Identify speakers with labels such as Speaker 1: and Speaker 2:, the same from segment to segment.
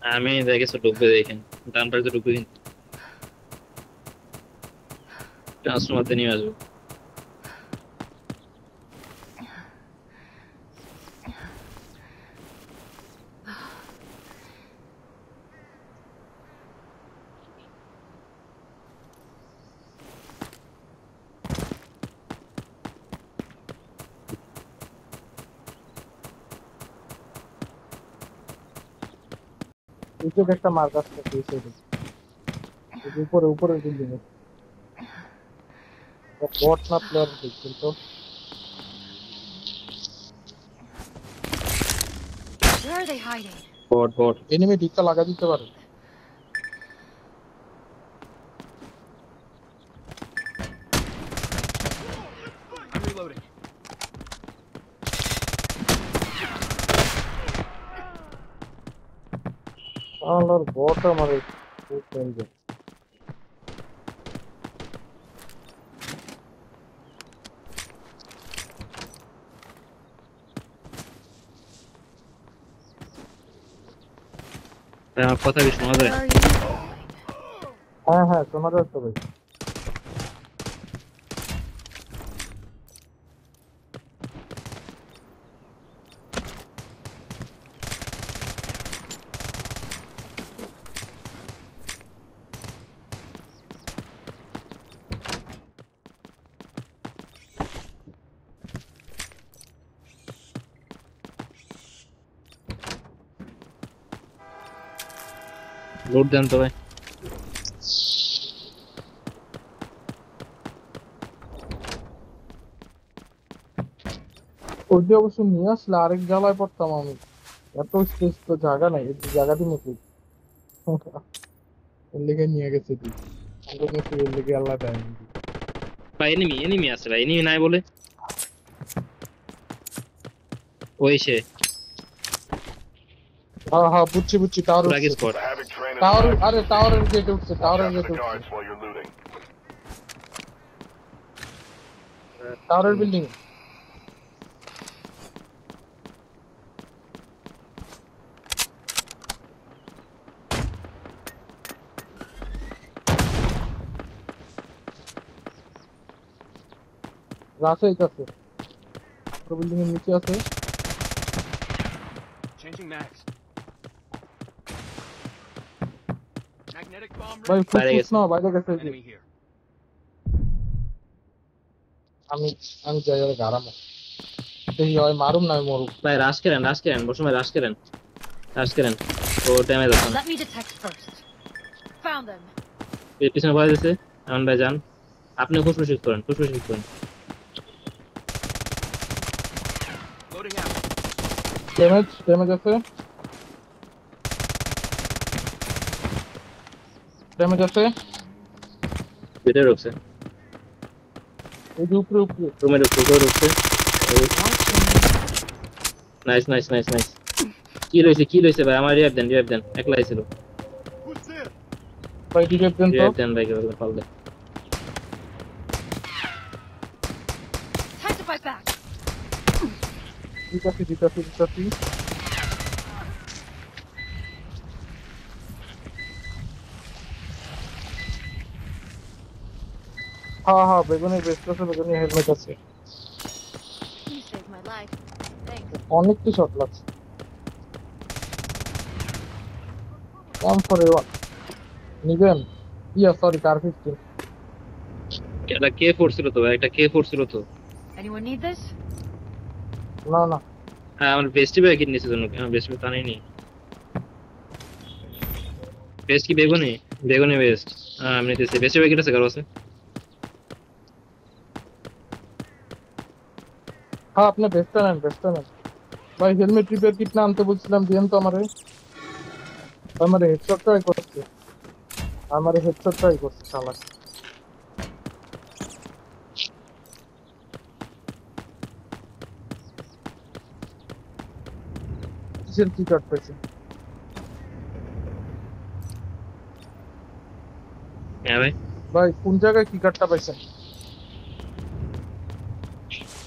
Speaker 1: আমি দেখেছি ঢুকবে দেখেন, ডান পাশে ঢুকবে কিন্তু ট্রান্সফরমারতে নিয়ে আসবে।
Speaker 2: এই যে একটা মার্ক আসছে এই সাইডে, এই যে উপরে উপরে বিল্ডিং এ বট না প্লেয়ার দেখছেন তো?
Speaker 3: Where are they hiding?
Speaker 1: Bot bot.
Speaker 2: Enemy টিকটা লাগা দিতে পারে।
Speaker 4: I'm reloading.
Speaker 2: আল্লাহর বট আমারে খুব ডেঞ্জার।
Speaker 1: তাই আমার কথা কি শোনা
Speaker 3: Where
Speaker 1: যায়?
Speaker 3: are you going?
Speaker 2: হ্যাঁ হ্যাঁ শোনা যাচ্ছে ভাই।
Speaker 1: লোড দেন তো ভাই।
Speaker 2: ওইটা অবশ্য নিয়ে আসলে আরেক জ্বালায় পড়তাম আমি। এত স্পেস তো জায়গা নাই, এই জায়গাটি মতো এর লেগে নিয়ে গেছে তুই। আমি বলছি এর লেগে আল্লাহ দেয়নি।
Speaker 1: ভাই এনিমি এনিমি আছে ভাই, এনিমি নাই বলে ওই সে
Speaker 2: হ্যাঁ হ্যাঁ বুঝছি বুঝছি, টাওয়ার
Speaker 1: পুরা কি
Speaker 2: উঠছে।
Speaker 1: Spot.
Speaker 5: Havoc train
Speaker 2: tower,
Speaker 5: assigned.
Speaker 2: আরে টাওয়ারের গেটে উঠছে,
Speaker 5: Watch
Speaker 2: টাওয়ারের
Speaker 5: out for
Speaker 2: গেটে
Speaker 5: the
Speaker 2: উঠছে,
Speaker 5: guards while you're looting.
Speaker 2: টাওয়ারের বিল্ডিং। রাশে আছে, বিল্ডিং এর নিচে আছে।
Speaker 4: Changing mags. Magnetic bomb
Speaker 2: ভাই
Speaker 4: ready.
Speaker 1: বাইরে
Speaker 2: ফুসফুস
Speaker 1: গেছে।
Speaker 2: না বাইরে গেছে এই যে।
Speaker 4: Enemy here.
Speaker 2: আমি আমি যাই আর গারামো দেখি হয় মারুম না মরুম।
Speaker 1: ভাই রাশ করেন বসুন ভাই, রাশ করেন ও ড্যামেজ আছে না।
Speaker 3: Let me detect first. Found them.
Speaker 1: এর পিছনে ভয় দিছে এমন ভাই যান, আপনি ফুসফুস করেন, ফুসফুস করেন।
Speaker 4: Loading out.
Speaker 2: ড্যামেজ ড্যামেজ আছে, ড্যামেজ আছে।
Speaker 1: ভিতরে ঢুকছে,
Speaker 2: এই যে উপরে উপরে।
Speaker 1: রুমে ঢুকছে, উপরে ঢুকছে। Nice nice nice nice. কি লইছে ভাই, আমার রিভাইভ দেন, একলাই ছিল।
Speaker 4: Who's there?
Speaker 2: ভাই রিভাইভ দেন তো।
Speaker 1: রিভাইভ দেন ভাই, কেবল পারলে।
Speaker 3: Time to fight back.
Speaker 2: দিতাছি দিতাছি দিতাছি। হ্যাঁ হ্যাঁ বেগুনের বেস্ট আছে, বেগুনের হেলমেট আছে।
Speaker 3: You saved my life. Thanks.
Speaker 2: অনেকটি শট লাগছে। কম ফর ওয়ান নিবেন। ইয়া সরি কার 15।
Speaker 1: এটা কে ফোর্স ছিল তো ভাই, একটা কে ফোর্স ছিল তো।
Speaker 3: Anyone need this?
Speaker 2: না না
Speaker 1: হ্যাঁ আমার বেস্টি ভাই কিনে নিছে জন্য, আমার বেস্টি তা নেই নি। বেস্ট কি বেগুনি? বেগুনি বেস্ট। হ্যাঁ আমি নিতেছি, বেস্টি ভাই কিনেছে কারো আছে?
Speaker 2: হ্যাঁ আপনি বেস্টটা নেন, বেস্টটা নেন। ভাই হেলমেট রিপেয়ার কিট না আনতে বলছিলাম, দিয়েন তো আমারে। আমারে হেডশট ট্রাই করছে, আমারে হেডশট ট্রাই করছে শালা। কিসের কি কাট পেয়েছে?
Speaker 1: হ্যাঁ ভাই
Speaker 2: ভাই কোন জায়গায় কি কাটটা পাইছেন?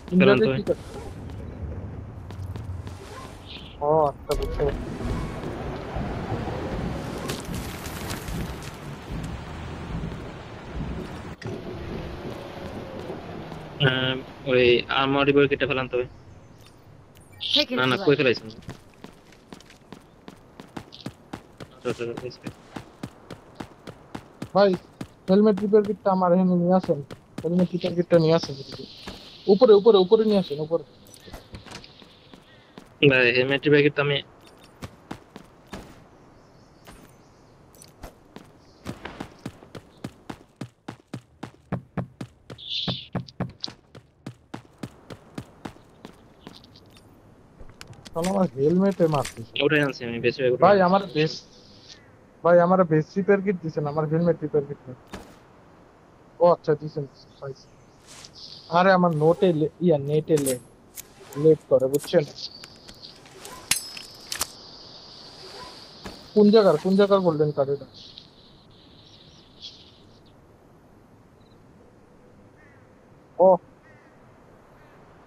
Speaker 2: কোন
Speaker 1: চলেন তো
Speaker 2: জায়গায়
Speaker 1: ভাই।
Speaker 2: কি কাট? ও আচ্ছা বুঝতে পারছি।
Speaker 1: ওই আর্মারি বই কেটে ফেলান তবে।
Speaker 3: Take it
Speaker 1: না
Speaker 3: if
Speaker 1: না
Speaker 3: you
Speaker 1: কই
Speaker 3: like.
Speaker 1: ফেলাইছেন? আচ্ছা, আচ্ছা, আচ্ছা,
Speaker 2: ভাই হেলমেট রিপেয়ার কিটটা আমার এখানে নিয়ে আসেন। হেলমেট রিপেয়ার কিটটা নিয়ে আসেন এদিকে। উপরে উপরে উপরে নিয়ে আসেন উপরে।
Speaker 1: ভাই হেলমেট ব্যাগের তো আমি
Speaker 2: তাহলে আমার হেলমেটে মারতেছে।
Speaker 1: ওটাই আনছি, আমি বেশি ব্যাগ
Speaker 2: ভাই আমার বেস, ভাই আমার বেস রিপেয়ার কিট দিছেন, আমার হেলমেট রিপেয়ার কিট না। ও আচ্ছা দিছেন, পাইছি। আরে আমার নোটে ইয়া নেটে লেট করে বুঝছেন। কোন জায়গার গোল্ডেন কার্ড এটা? ও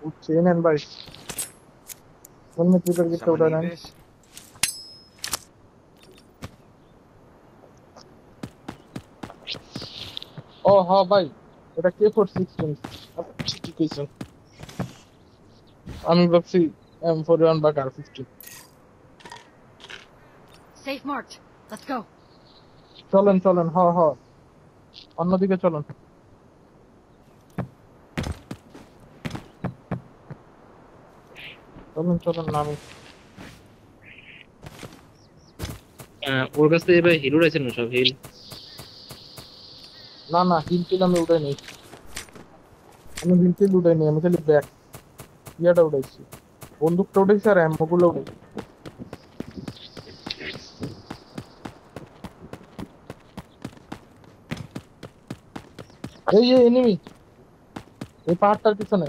Speaker 2: বুঝছি, নেন ভাই হেলমেট রিপেয়ার কিটটা
Speaker 4: Someone
Speaker 2: ওটা
Speaker 4: need
Speaker 2: নেন।
Speaker 4: this?
Speaker 2: ও হ্যাঁ ভাই, এটা K416। আপনি ঠিক কইছেন, আমি ভাবছি M41 বা R50।
Speaker 3: Safe marked. Let's go.
Speaker 2: চলেন চলেন, হ হ অন্যদিকে চলেন। চলেন চলেন নামি।
Speaker 1: ওর কাছ থেকে ভাই হিল উড়াইছেন না সব হিল?
Speaker 2: না না হিল টিল আমি উঠাই নেই, আমি হিল টিল উঠাই নেই, আমি খালি ব্যাক ইয়াটা উঠাইছি, বন্দুকটা উঠাইছি আর অ্যামো গুলো উঠাইছি। এই যে এনিমি, এই পাহাড়টার পিছনে,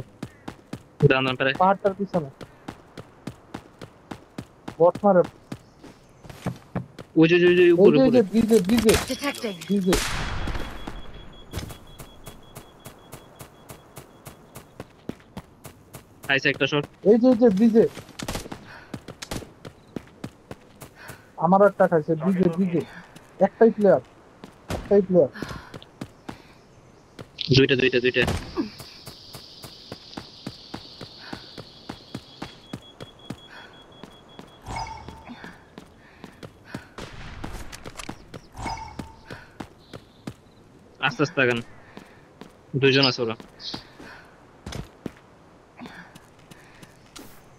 Speaker 1: দাম দাম প্রায়
Speaker 2: পাহাড়টার পিছনে বট মারে।
Speaker 1: ওই যে ওই যে
Speaker 2: এই
Speaker 1: উপরে
Speaker 2: যে এই
Speaker 1: উপরে
Speaker 2: যে ব্রিজে ব্রিজে
Speaker 3: Detecting.
Speaker 2: ব্রিজে।
Speaker 1: আইসা একটা শট।
Speaker 2: এই যে ব্রিজে আমার একটা খাইছে, ব্রিজে ব্রিজে একটাই প্লেয়ার, একটাই প্লেয়ার।
Speaker 1: দুইটা দুইটা দুইটা আস্তে আস্তে আগান, দুইজন আছে ওরা।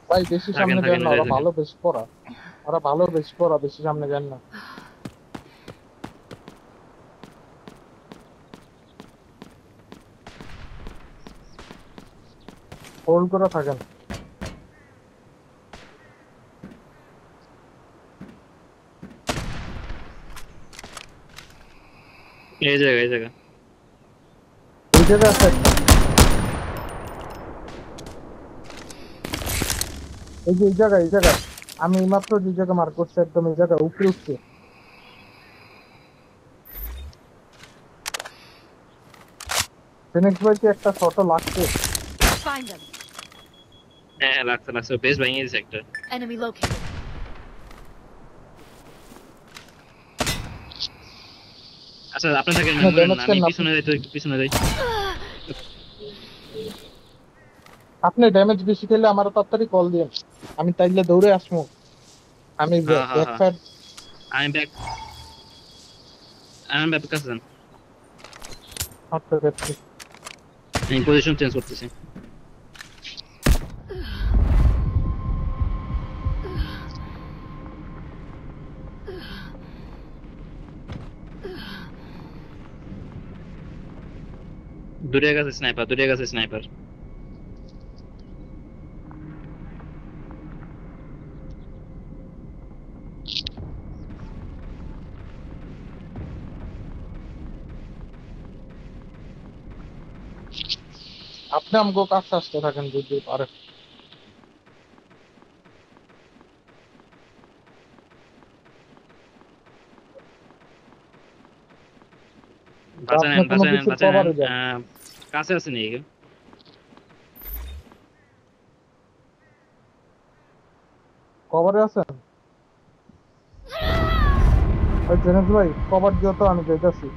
Speaker 2: ভাই বেশি
Speaker 1: থাকেন
Speaker 2: সামনে
Speaker 1: থাকেন
Speaker 2: যান না,
Speaker 1: এটাই
Speaker 2: ওরা
Speaker 1: থাকেন।
Speaker 2: ভালো বেশি পড়া, ওরা ভালো বেশি পড়া, বেশি সামনে যান না। হোল্ড করে থাকেন।
Speaker 1: এই জায়গা এই জায়গা
Speaker 2: এই জায়গায় আছে একটা, এই যে এই জায়গায় আমি মাত্র যে জায়গা মার্ক করছি একদম এই জায়গায় উপরে উঠছে। ফিনিক্স ভাই কি একটা শটও লাগছে?
Speaker 3: Find them.
Speaker 1: হ্যাঁ হ্যাঁ, লাগছে লাগছে, বেশ ভেঙে দিয়েছে একটা।
Speaker 3: Enemy located.
Speaker 1: আচ্ছা আপনি থাকেন,
Speaker 2: না
Speaker 1: বলেন
Speaker 2: ড্যামেজ
Speaker 1: না, আমি
Speaker 2: কেন
Speaker 1: পিছনে যাই, তো একটু পিছনে যাই।
Speaker 2: আপনি ড্যামেজ বেশি খেলে আমার তাড়াতাড়ি কল দিন, আমি তাইলে দৌড়ে আসবো। আমি
Speaker 1: হ্যাঁ হ্যাঁ
Speaker 2: ব্যাক
Speaker 1: হ্যাঁ,
Speaker 2: ফায়ার
Speaker 1: আমি ব্যাক, আমি ব্যাক কাছে যান,
Speaker 2: হাঁটতে পারছি।
Speaker 1: আমি পজিশন চেঞ্জ করতেছি। দূরে গেছে স্নাইপার, দূরে গেছে স্নাইপার।
Speaker 2: আপনি আমাকে কাছে আসতে থাকেন যদি পারেন।
Speaker 1: বাঁচা
Speaker 2: আপনি
Speaker 1: নেন
Speaker 2: কোনো
Speaker 1: বাঁচা নেন
Speaker 2: কিছুর
Speaker 1: বাঁচা নেন।
Speaker 2: কভারে যান,
Speaker 1: কাছে আছে নাকি কেউ?
Speaker 2: কভারে আছেন? ওই জেনেশ ভাই কভার দিও তো, আমি যাইতাছি।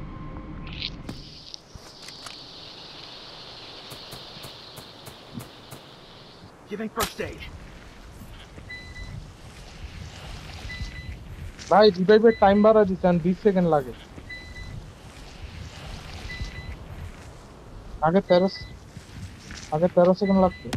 Speaker 4: Giving first aid.
Speaker 2: ভাই রিভাইভের টাইম বাড়া দিচ্ছেন 20 সেকেন্ড লাগে আগে 13 সেকেন্ড লাগতো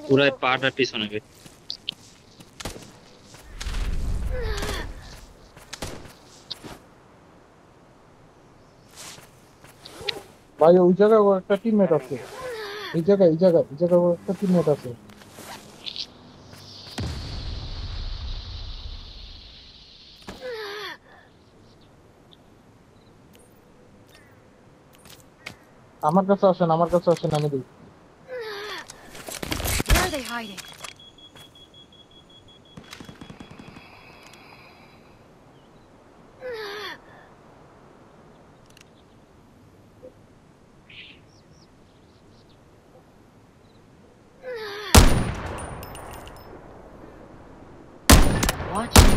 Speaker 1: পুরো পাটা পিছনে গে
Speaker 2: ভাই ওই জায়গায় ও একটা টিমমেট আছে এই জায়গায় ও একটা টিমমেট আছে আমার কাছে আসেন আমি দিই
Speaker 3: Where are they hiding? Watching.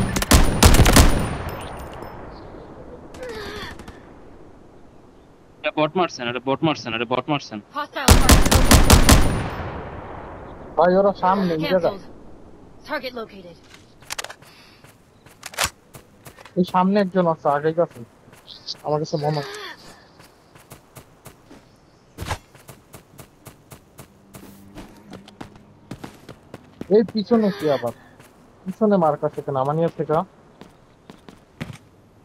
Speaker 1: এটা বট মারছেন
Speaker 3: Hostile target
Speaker 2: ভাই ওরা সামনে এই জায়গা
Speaker 3: canceled. Target located.
Speaker 2: এই সামনে একজন আছে আগে গেছে আমার কাছে মনে হয়। এই পিছনে কি আবার পিছনে মার্ক আছে কেন আমানিয়া থেকে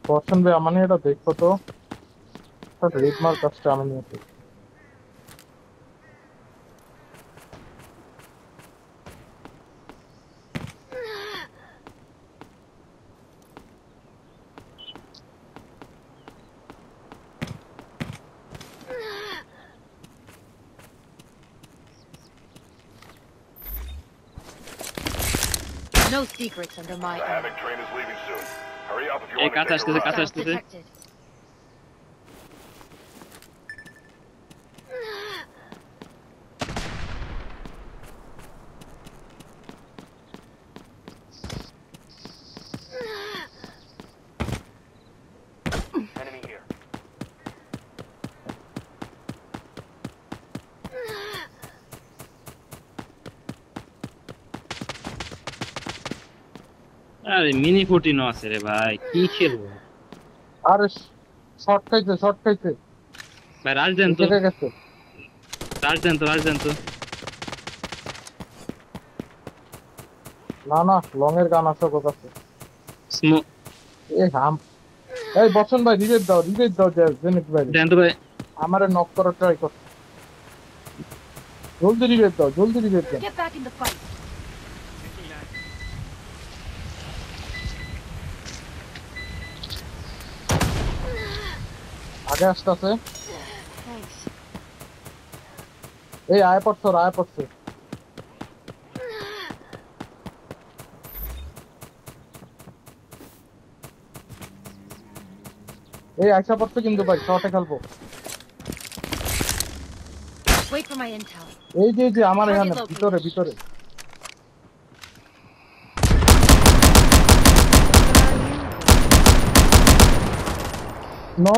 Speaker 2: পছন্দ ভাই আমানিয়াটা দেখো তো রেড মার্ক আসছে আমানিয়া থেকে
Speaker 3: No secrets under my own.
Speaker 5: Havoc train is leaving soon. Hurry up if you
Speaker 1: এই
Speaker 5: want to
Speaker 1: কাছে
Speaker 5: take a
Speaker 1: আসতেছে
Speaker 5: ride.
Speaker 1: কাছে
Speaker 3: Hostiles
Speaker 1: আসতেছে
Speaker 3: detected.
Speaker 5: Enemy here.
Speaker 1: আরে মিনি 14 আছে রে ভাই কি খেলবো
Speaker 2: আরে শর্ট খাইছে
Speaker 1: ভাই রাজ দেন তো
Speaker 2: থেকে গেছে
Speaker 1: রাজ দেন তো
Speaker 2: না লং এর গান আছে কোথাছে
Speaker 1: স্মোক
Speaker 2: এই হাম এই বচন ভাই রিভাইভ দাও জেনিক ভাই
Speaker 1: দেন তো ভাই
Speaker 2: আমারে নক করার ট্রাই কর জলদি রিভাইভ দাও
Speaker 3: Get back in the fight.
Speaker 4: Taking that.
Speaker 2: আগে আসতেছে
Speaker 3: Thanks.
Speaker 2: এই আয় পড়ছে এই আইসা পড়ছে কিন্তু ভাই শর্টে খেলবো
Speaker 3: Wait for my intel.
Speaker 2: এই যে আমার এখানে ভিতরে নো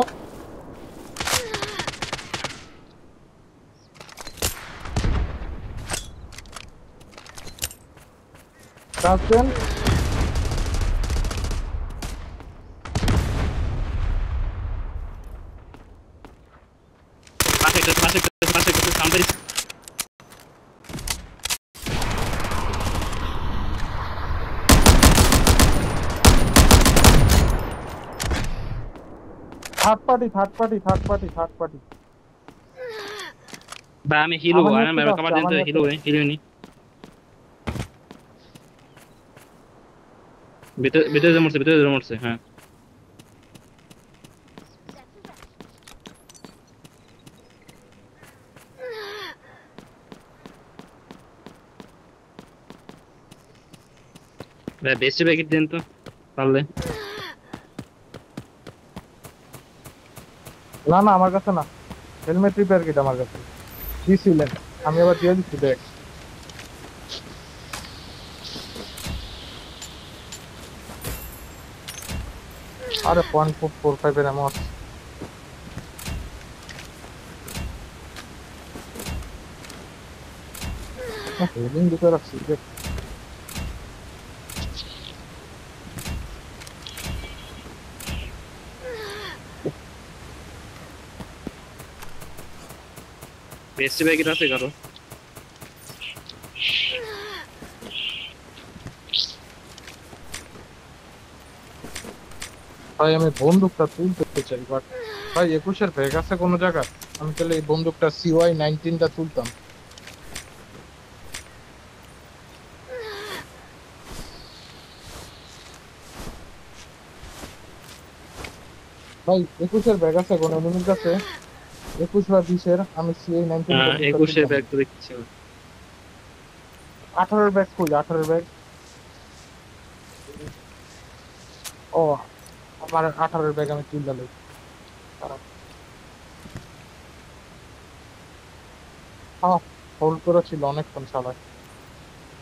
Speaker 2: কাছেন
Speaker 1: পাশে সামনে
Speaker 2: থার্ড পার্টি
Speaker 1: ভাই আমি হিলো
Speaker 2: আমার
Speaker 1: আমি
Speaker 2: নিচে
Speaker 1: কভার
Speaker 2: যাচ্ছে,
Speaker 1: দেন তো
Speaker 2: আমার
Speaker 1: হিলো নি ভিতরে মরছে হ্যাঁ ভাই বেস্ট প্যাকেট দেন তো পারলে
Speaker 2: না আমার কাছে না হেলমেট রিপেয়ার কিট আমার কাছে দিছিলেন, আমি আবার দিয়ে দিচ্ছি দেখ। আরে 0.45 এর এমন হেলিং দিতে রাখছি দেখ।
Speaker 1: বেস্ট ব্যাগের আছে কারো?
Speaker 2: ভাই আমি বন্দুকটা তুলতে চাই, বাট ভাই 21-এর ব্যাগ আছে কোনো জায়গায়? আমি তাহলে এই বন্দুকটা CY-19টা তুলতাম। ভাই 21-এর ব্যাগ আছে কোনো এনিমির কাছে? 21 বা 20-এর আমি CY-19 বন্দুকটা
Speaker 1: 21-এর
Speaker 2: তুলতাম।
Speaker 1: ব্যাগ তো দেখছি।
Speaker 2: 18-এর ব্যাগ কই? 18-এর ব্যাগ? ও আমার 18-এর ব্যাগ আমি তুলতে লই। হ্যাঁ, হোল্ড করা ছিল অনেকক্ষণ সবাই,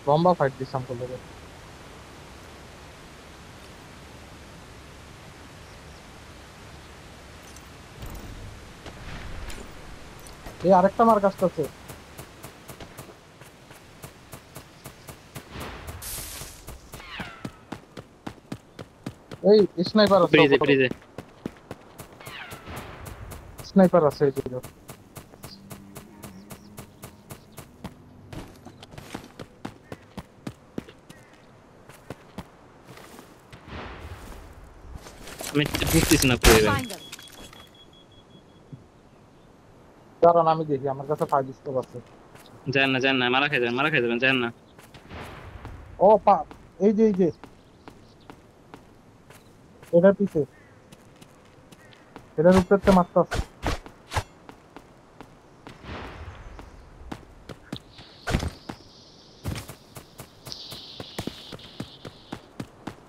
Speaker 2: লম্বা ফাইট দিছিলাম বলে। এই আরেকটা আমার কাছে আছে। এই স্নাইপার আছে,
Speaker 1: ফ্রিজে ফ্রিজে
Speaker 2: স্নাইপার আছে এই দিকে।
Speaker 1: আমি বুঝতেছি না কই
Speaker 3: Find them.
Speaker 2: কারণ আমি দেখি আমার কাছে 5 স্কোপ আছে।
Speaker 1: জান না মারা খাই যাবেন জান না।
Speaker 2: ও পা, এই যে এটার পিছে, এটার উপরে মারতে আছে।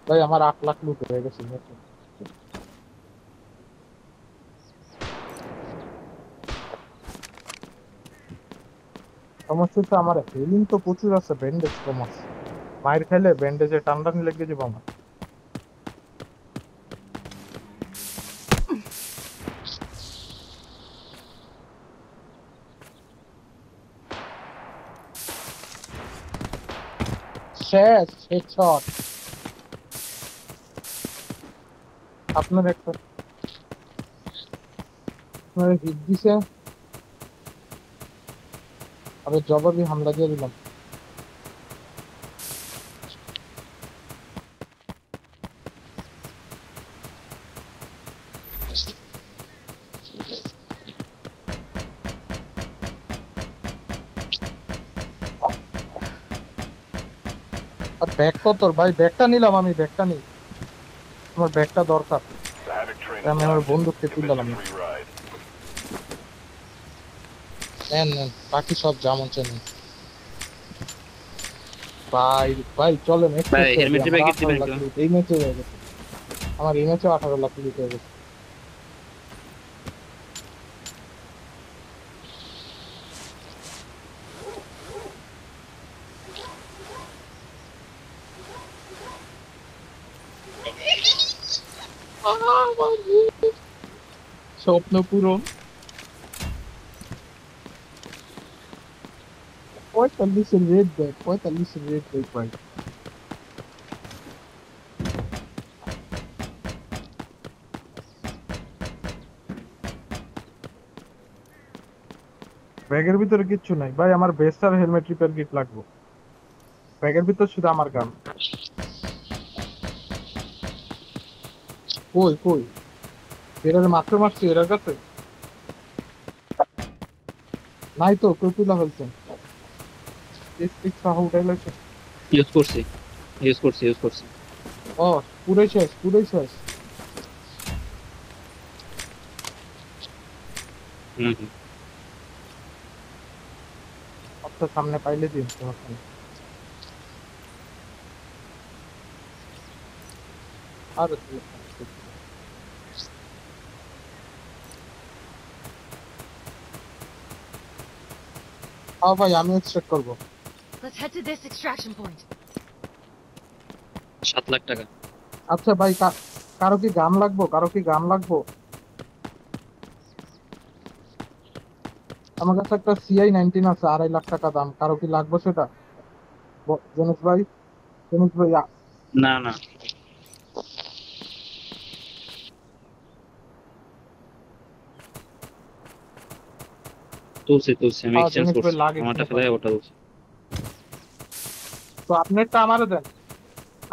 Speaker 2: ভাই আমার 8 লাখ লুট হয়ে গেছে। সমস্যা হচ্ছে আমার হেলিং তো প্রচুর আছে, ব্যান্ডেজ কম আছে। মায়ের খেলে ব্যান্ডেজে টানটানি লেগে যাবো আমার। শেষ হেডশট। আপনার একটা আপনার হিট দিছে, আমি জবাবি হামলা দিয়ে দিলাম। আর ব্যাগ কত ভাই? ব্যাগটা নিলাম, আমি ব্যাগটা নিই, আমার ব্যাগটা দরকার।
Speaker 5: The Havoc train
Speaker 2: আমি
Speaker 5: is
Speaker 2: আমার
Speaker 5: left.
Speaker 2: বন্দুককে
Speaker 5: Convince
Speaker 2: তুললাম
Speaker 5: a
Speaker 2: না।
Speaker 5: free ride.
Speaker 2: নেন বাকি সব যেমন চেনেন। ভাই ভাই চলেন
Speaker 1: ভাই
Speaker 2: এক্সেস করে দিই,
Speaker 1: হেলমেট
Speaker 2: আমার
Speaker 1: ব্যাগ
Speaker 2: 18
Speaker 1: দিবেন
Speaker 2: লাখ
Speaker 1: তো?
Speaker 2: লুট এই ম্যাচে হয়ে গেছে। আমার এই ম্যাচে 18 লাখ লুট হয়ে গেছে। স্বপ্ন পূরণ। 45-এর রেড ব্যাগ, 45-এর রেড ব্যাগ ভাই। ব্যাগের ভিতরে কিচ্ছু নাই ভাই, আমার বেস্ট আর হেলমেট রিপেয়ার কিট লাগবে। ব্যাগের ভিতর শুধু আমার গান। কই কই? এরা মাত্র মারছি এর কাছে নাই তো, কই তুলা ফেলছেন? স্টিক সহ উঠাই লাগছে।
Speaker 1: ইউজ করছি।
Speaker 2: ও পুরাই শেষ, পুরাই শেষ।
Speaker 1: হুম
Speaker 2: আপনার সামনে পাইলে দিন তোমার সামনে। আর ভাই আমি এক্সট্রাক্ট করব।
Speaker 3: Let's head to this extraction point.
Speaker 1: 7 lakh টাকা।
Speaker 2: আচ্ছা ভাই কারো কি গান লাগবো? কারো কি গান লাগবো? আমার কাছে একটা CI-19 আছে 2.5 লাখ টাকা দাম, কারো কি লাগবে সেটা? জেনিস ভাই, জেনিস ভাই
Speaker 1: না না, তুলছি আমি এক্সচেঞ্জ
Speaker 2: জেনিস
Speaker 1: করছি,
Speaker 2: ভাই লাগে
Speaker 1: আমারটা ফেলাই ওটা তুলছি।
Speaker 2: তো আপনারটা আমারে দেন,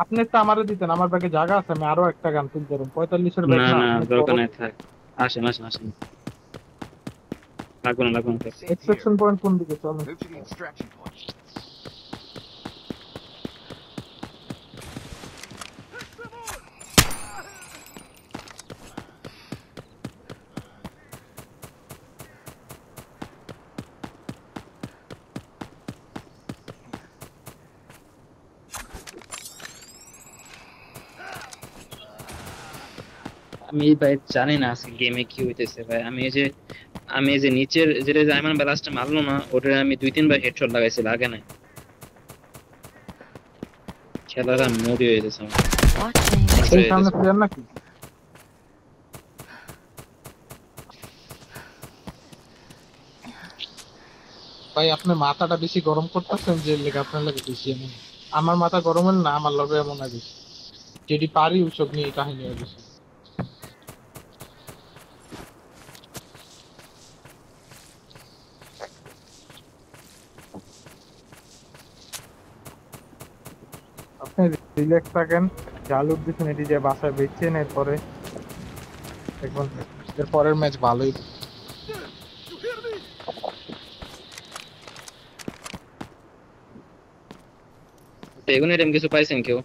Speaker 2: আপনারটা আমারে দিতেন, আমার ব্যাগে জায়গা আছে, আমি আরো একটা গান তুলতে পারবো। 45-এর ব্যাগ
Speaker 1: না
Speaker 2: না
Speaker 1: না,
Speaker 2: অনেক
Speaker 1: দরকার
Speaker 2: বড়।
Speaker 1: নাই, থাক। আসেন। লাগবে না।
Speaker 2: এক্সট্রাকশন পয়েন্ট কোন দিকে? চলেন।
Speaker 4: Move to the extraction point.
Speaker 1: আমি ভাই জানি না আজকে গেমে কি হইতেছে ভাই। আমি এই যে নিচের যেটা জাইমান ব্লাস্টে মারলো না, ওটা আমি 2-3 বার হেডশট লাগাইছি, লাগে নাই। খেলাটা মোডি হয়ে গেছে আমার।
Speaker 3: Watching.
Speaker 2: এই সামনে প্লেয়ার নাকি? ভাই আপনি মাথাটা বেশি গরম করতেছেন যে লেগে আপনার লাগে বেশি এমন। আমার মাথা গরম হল না, আমার লগে এমন হয় বেশি। যেটি পারি ওসব নিয়ে কাহিনী হয় বেশি। আপনি রিল্যাক্স থাকেন, জালুক দিচ্ছেন এটি যে বাসায় বেচছেন, এরপরে দেখবেন এর পরের ম্যাচ ভালোই।
Speaker 1: বেগুনের এরকম কিছু পাইছেন কেউ?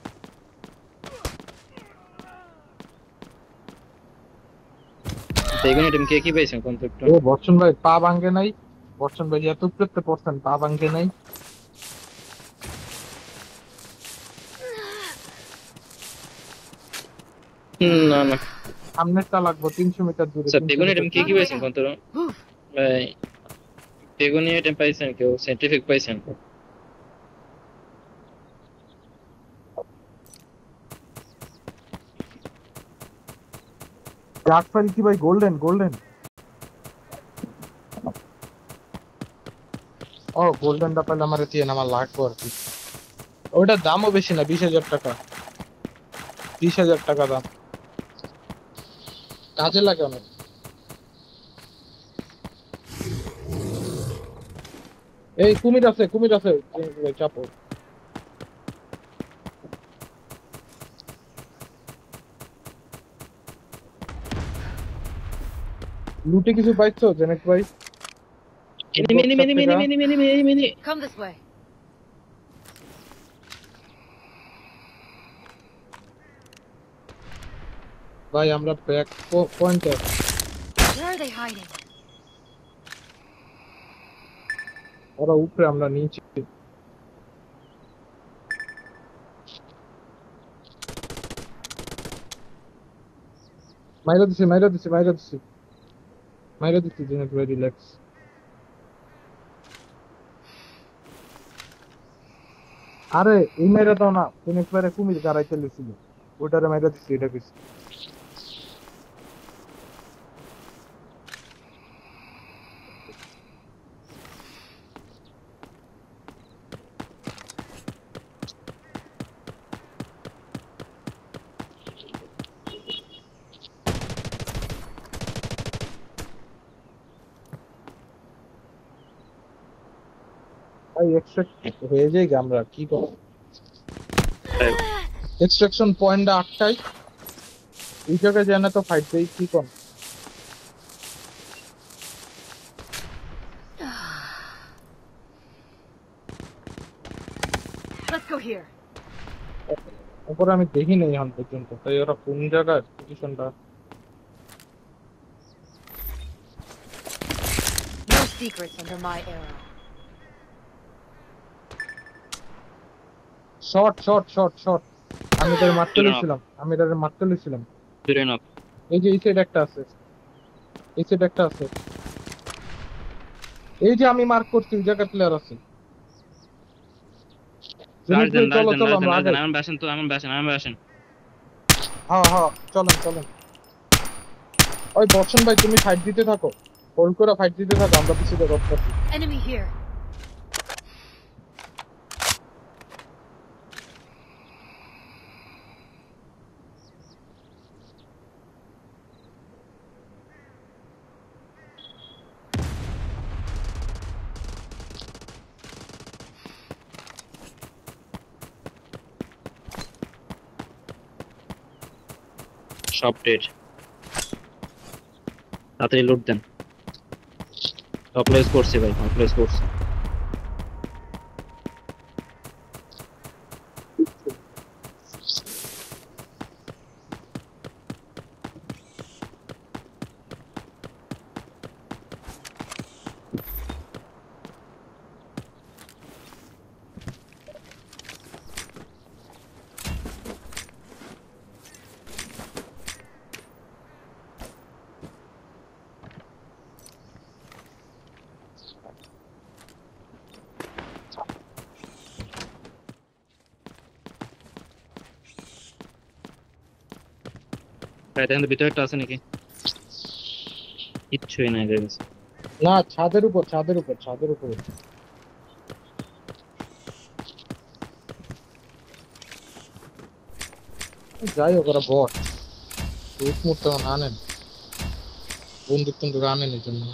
Speaker 1: বেগুনের এরকম কে কি পাইছেন কোন তো একটু?
Speaker 2: ও বর্ষণ ভাই পা ভাঙ্গে নাই, বর্ষণ ভাই এত উপরেতে পড়ছেন পা ভাঙ্গে নাই।
Speaker 1: না না,
Speaker 2: সামনেরটা লাগবো 300 মিটার দূরে।
Speaker 1: আচ্ছা
Speaker 2: 300
Speaker 1: বেগুনের
Speaker 2: মিটার
Speaker 1: এরকম কে কি পাইছেন কোন তো ভাই? বেগুনি আইটেম পাইছেন কেউ? সাইন্টিফিক পাইছেন?
Speaker 2: ডার্ক ফাইল কি ভাই? গোল্ডেন ও গোল্ডেনটা পেলে আমার দিয়ে আমার লাগবে আর কি। ওটার দামও বেশি না, 20,000 টাকা, 30,000 টাকা দাম, কাজে লাগে অনেক। এই কুমির আছে ভাই, চাপো। লুটে কিছু পাইছো জেনেক ভাই?
Speaker 1: মিনি।
Speaker 3: Come this way.
Speaker 2: ভাই আমরা ব্যাক পয়েন্টে।
Speaker 3: Where are they hiding?
Speaker 2: ওরা উপরে, আমরা নিচে। মাইরা দিছি জেনেক ভাই, রিল্যাক্স। আরে এই মাইরা দাও না, জেনেক ভাইরা কুমির গাড়াই চলেছিল, ওটারে মাইরা দিছি, এটা কিছু। ভাই এক্সট্রাক্ট হয়ে যাই আমরা কি করব? এক্সট্রাকশন পয়েন্ট 8টাই, এই জায়গায় জানা তো ফাইট দেই কি কোন।
Speaker 3: Let's go here.
Speaker 2: ওপরে আমি দেখি নাই এখন পর্যন্ত, তাই ওরা কোন জায়গায় পজিশনটা।
Speaker 3: No secrets under my arrow.
Speaker 2: Short আমি তার মারতে লইছিলাম।
Speaker 1: দূরে না।
Speaker 2: এই যে এই সাইড একটা আছে, এই যে আমি মার্ক করছি ওই জায়গায় প্লেয়ার আছে।
Speaker 1: রাশ
Speaker 2: জেনিথ
Speaker 1: দেন
Speaker 2: ভাই
Speaker 1: রাশ
Speaker 2: চলো
Speaker 1: দেন
Speaker 2: চলো
Speaker 1: রাশ দেন
Speaker 2: আমরা
Speaker 1: রাশ দেন
Speaker 2: আগাই।
Speaker 1: আমার বাসেন তো আমার বাসেন।
Speaker 2: হ্যাঁ হ্যাঁ চলেন চলেন। ওই বর্ষণ ভাই তুমি ফাইট দিতে থাকো, হোল্ড করে ফাইট দিতে থাকো, আমরা পিছিয়ে রব করছি।
Speaker 3: Enemy here.
Speaker 1: সব ডেড, তাড়াতাড়ি লুট দেন। অপ্লাইজ করছি ভাই, অপ্লাইজ করছি। ভাই দেখেন তো ভিতরে একটা আছে নাকি? কিচ্ছুই নাই দেখেছি।
Speaker 2: না ছাদের উপর ছাদের উপর ছাদের উপর। যাই হোক ওরা বট, রুট মুট তেমন আনেন, বন্দুক টন্দুক আনেন এই জন্য।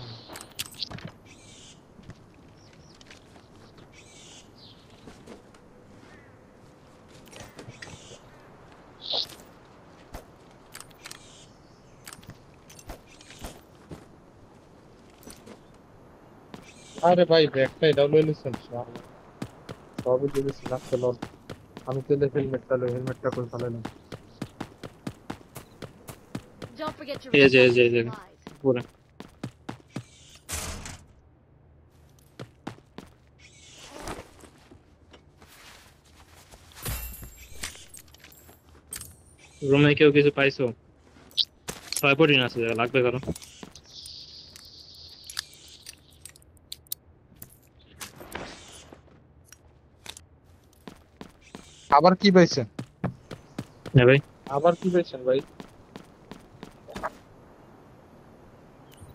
Speaker 2: আরে ভাই ব্যাগটাই ডাউন লিসেন সবই দিয়েছি রাখতে লল। আমি তেলে হেলমেটটা করে ফেলাইলাম।
Speaker 3: Don't forget to
Speaker 1: এই যে
Speaker 3: restock
Speaker 1: এই যে
Speaker 3: your
Speaker 1: এই যে
Speaker 3: supplies.
Speaker 1: পুরো রুমে কেউ কিছু পাইছো? 6 পটিন আছে, লাগবে কারো?
Speaker 2: আবার কি পাইছেন?
Speaker 1: হ্যাঁ ভাই,
Speaker 2: আবার কি পাইছেন ভাই?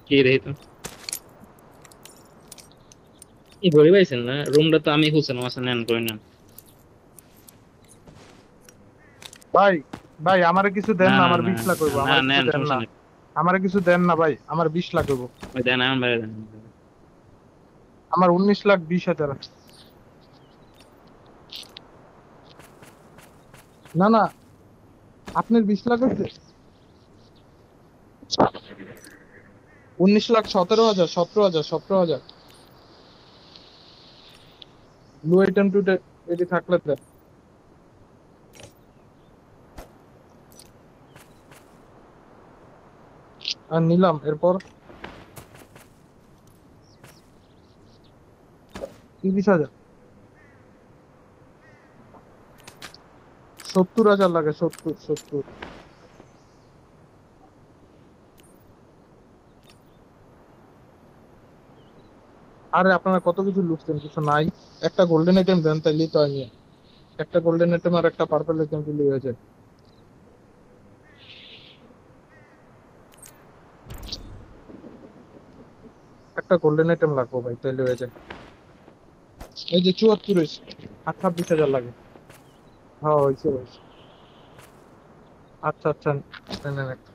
Speaker 1: কি রে তো এই ঘড়ি পাইছেন না? রুমটা তো আমি খুলছিলাম, আসলে নেন করে নেন।
Speaker 2: ভাই ভাই আমারে কিছু দেন
Speaker 1: না
Speaker 2: না,
Speaker 1: না
Speaker 2: আমার
Speaker 1: না
Speaker 2: 20 লাখ হইব,
Speaker 1: না
Speaker 2: আমারে কিছু
Speaker 1: নেন,
Speaker 2: দেন
Speaker 1: সমস্যা
Speaker 2: না।
Speaker 1: নেই।
Speaker 2: আমারে কিছু দেন না ভাই, আমার 20 লাখ হইব।
Speaker 1: ওই দেন এমন বাইরে দেন।
Speaker 2: আমার 19,20,000 আছে। না না আপনার 20 লাখ হচ্ছে? 19,17,000, 17,000, 17,000 ব্লু আইটেম টু এটি থাকলে দেন। আর নিলাম এরপর 30,000, 70,000 লাগে, 70। আরে আপনারা কত কিছু লুটছেন, কিছু নাই। একটা গোল্ডেন আইটেম দেন তাইলেই তো আমি, একটা গোল্ডেন আইটেম আর একটা পার্পল আইটেম দিলে হয়ে যায়। একটা গোল্ডেন আইটেম লাগবে ভাই, তাইলে হয়ে যায়। এই যে 74 হয়েছে, আর 26,000 লাগে। হ্যাঁ হয়েছে হয়েছে। আচ্ছা আচ্ছা নেন, নেন একটা।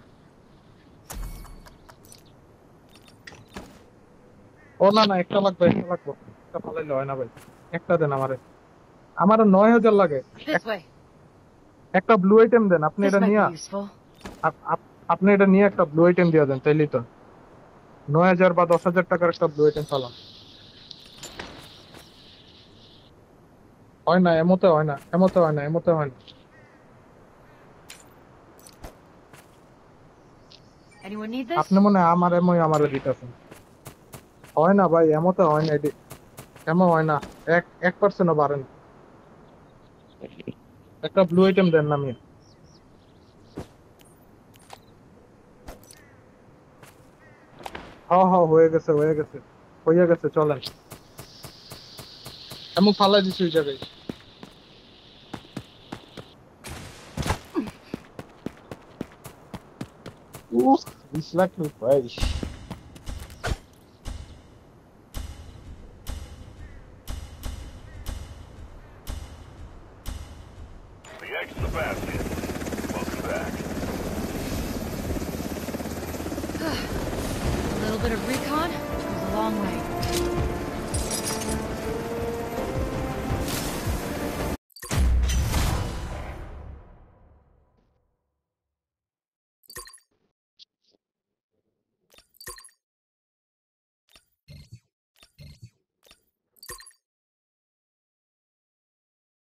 Speaker 2: ও না না একটা লাগবে, একটা লাগবে। একটা ফালাইলে হয় না ভাই, একটা দেন আমারে। আমার 9,000 লাগে।
Speaker 3: This way.
Speaker 2: একটা ব্লু আইটেম দেন আপনি,
Speaker 3: This
Speaker 2: এটা
Speaker 3: might
Speaker 2: নিয়ে
Speaker 3: be useful.
Speaker 2: আপনি এটা নিয়ে একটা ব্লু আইটেম দিয়ে দেন, তাইলেই তো 9,000 বা 10,000 টাকার একটা ব্লু আইটেম ফালাম। হয় না এমতে, হয় না এমতে, হয় না এমতে, হয় না।
Speaker 3: Anyone need this?
Speaker 2: আপনি মনে হয় আমার এমই আমারে দিতেছেন। হয় না ভাই এমতে, হয় না এটি, এমন হয় না। 1% বাড়েন। একটা ব্লু আইটেম দেন না আমি। হ্যাঁ হ্যাঁ হয়ে গেছে হয়ে গেছে। হয়ে গেছে চলেন এমন ফালাই দিছি ওই জায়গায় উফ 20 লাখ ভাই
Speaker 5: The egg's the basket. Welcome back.
Speaker 3: A little bit of recon goes a long way.